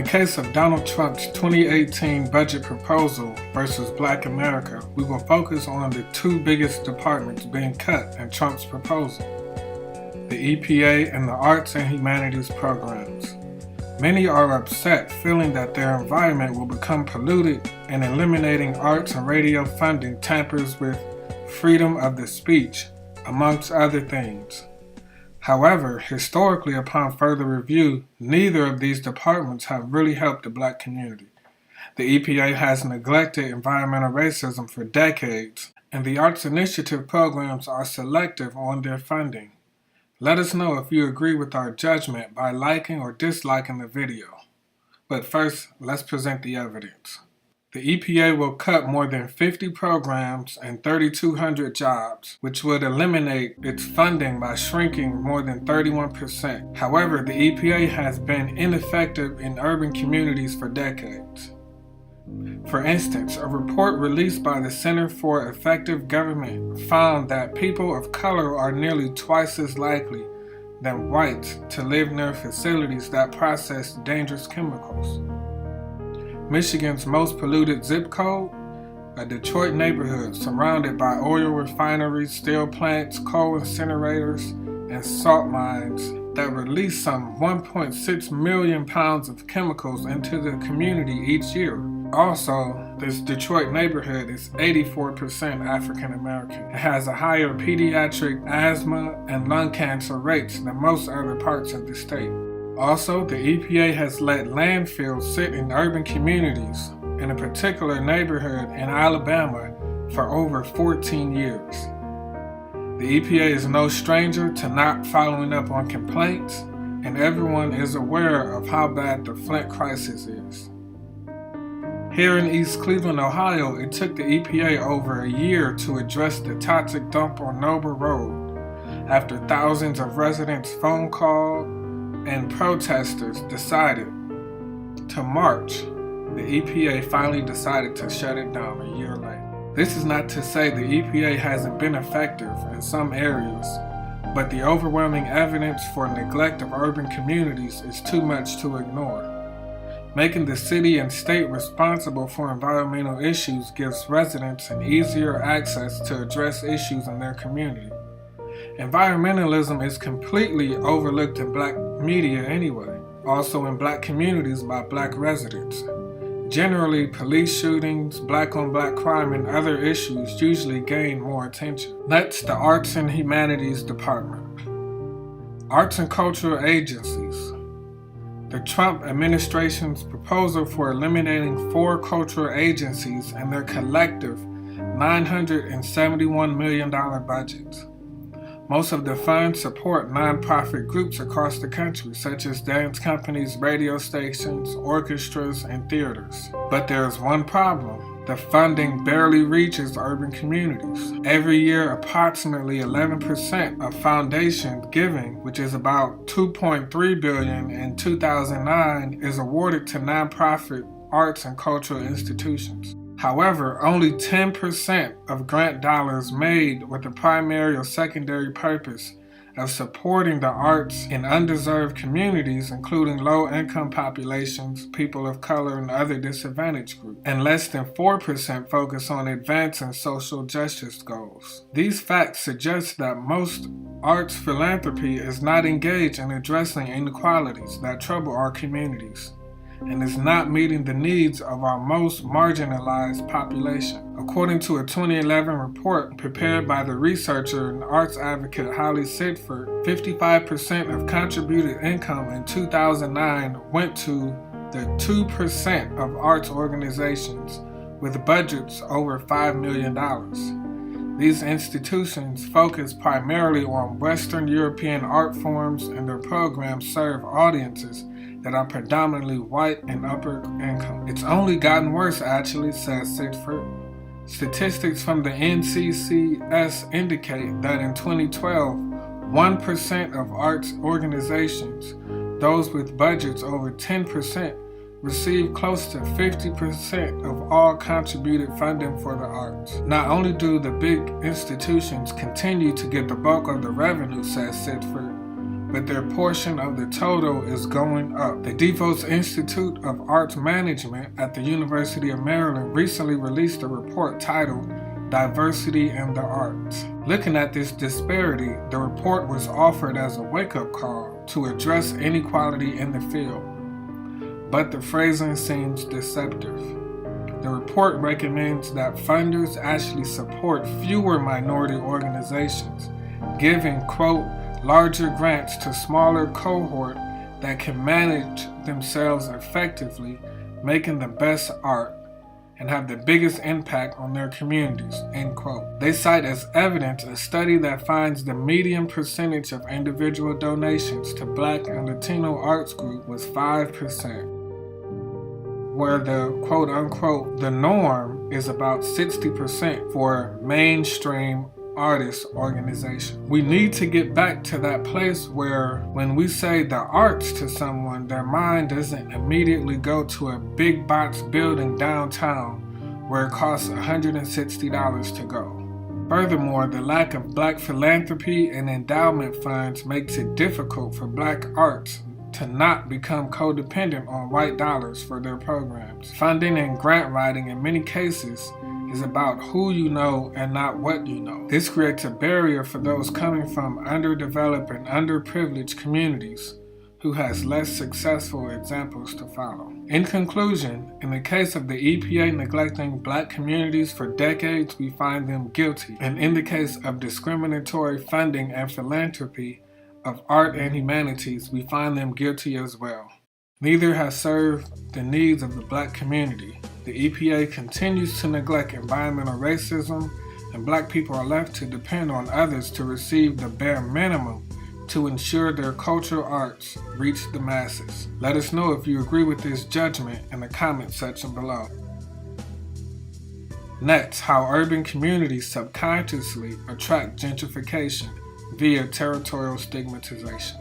case of Donald Trump's 2018 budget proposal versus Black America, we will focus on the two biggest departments being cut in Trump's proposal: the EPA and the Arts and Humanities programs. Many are upset, feeling that their environment will become polluted, and eliminating arts and radio funding tampers with freedom of the speech, amongst other things. However, historically, upon further review, neither of these departments have really helped the Black community. The EPA has neglected environmental racism for decades, and the Arts Initiative programs are selective on their funding. Let us know if you agree with our judgment by liking or disliking the video. But first, let's present the evidence. The EPA will cut more than 50 programs and 3,200 jobs, which would eliminate its funding by shrinking more than 31%. However, the EPA has been ineffective in urban communities for decades. For instance, a report released by the Center for Effective Government found that people of color are nearly twice as likely than whites to live near facilities that process dangerous chemicals. Michigan's most polluted zip code, a Detroit neighborhood surrounded by oil refineries, steel plants, coal incinerators, and salt mines that release some 1.6 million pounds of chemicals into the community each year. Also, this Detroit neighborhood is 84% African American. It has a higher pediatric asthma and lung cancer rates than most other parts of the state. Also, the EPA has let landfills sit in urban communities, in a particular neighborhood in Alabama, for over 14 years. The EPA is no stranger to not following up on complaints, and everyone is aware of how bad the Flint crisis is. Here in East Cleveland, Ohio, it took the EPA over a year to address the toxic dump on Noble Road after thousands of residents phone called and protesters decided to march. The EPA finally decided to shut it down a year later. This is not to say the EPA hasn't been effective in some areas, but the overwhelming evidence for neglect of urban communities is too much to ignore. Making the city and state responsible for environmental issues gives residents an easier access to address issues in their community. Environmentalism is completely overlooked in Black media anyway, also in Black communities by Black residents. Generally, police shootings, Black-on-Black crime, and other issues usually gain more attention. Next, the Arts and Humanities Department. Arts and cultural agencies. The Trump administration's proposal for eliminating 4 cultural agencies and their collective $971 million budgets. Most of the funds support nonprofit groups across the country, such as dance companies, radio stations, orchestras, and theaters. But there is one problem. The funding barely reaches urban communities. Every year, approximately 11% of foundation giving, which is about $2.3 billion in 2009, is awarded to nonprofit arts and cultural institutions. However, only 10% of grant dollars made with the primary or secondary purpose of supporting the arts in undeserved communities, including low-income populations, people of color, and other disadvantaged groups, and less than 4% focus on advancing social justice goals. These facts suggest that most arts philanthropy is not engaged in addressing inequalities that trouble our communities, and is not meeting the needs of our most marginalized population. According to a 2011 report prepared by the researcher and arts advocate Holly Sidford, 55% of contributed income in 2009 went to the 2% of arts organizations with budgets over $5 million. These institutions focus primarily on Western European art forms, and their programs serve audiences that are predominantly white and upper income. It's only gotten worse, actually, says Sidford. Statistics from the NCCS indicate that in 2012, 1% of arts organizations, those with budgets over 10%, received close to 50% of all contributed funding for the arts. Not only do the big institutions continue to get the bulk of the revenue, says Sidford, but their portion of the total is going up. The DeVos Institute of Arts Management at the University of Maryland recently released a report titled Diversity in the Arts. Looking at this disparity, the report was offered as a wake-up call to address inequality in the field, but the phrasing seems deceptive. The report recommends that funders actually support fewer minority organizations, giving, quote, larger grants to smaller cohort that can manage themselves effectively, making the best art and have the biggest impact on their communities, end quote. They cite as evidence a study that finds the median percentage of individual donations to Black and Latino arts group was 5%, where the quote unquote the norm is about 60% for mainstream artist organization. We need to get back to that place where when we say the arts to someone, their mind doesn't immediately go to a big box building downtown where it costs $160 to go. Furthermore, the lack of Black philanthropy and endowment funds makes it difficult for Black arts to not become codependent on white dollars for their programs. Funding and grant writing in many cases is about who you know and not what you know. This creates a barrier for those coming from underdeveloped and underprivileged communities who has less successful examples to follow. In conclusion, in the case of the EPA neglecting Black communities for decades, we find them guilty. And in the case of discriminatory funding and philanthropy of art and humanities, we find them guilty as well. Neither has served the needs of the Black community. The EPA continues to neglect environmental racism, and Black people are left to depend on others to receive the bare minimum to ensure their cultural arts reach the masses. Let us know if you agree with this judgment in the comment section below. Next, how urban communities subconsciously attract gentrification via territorial stigmatization.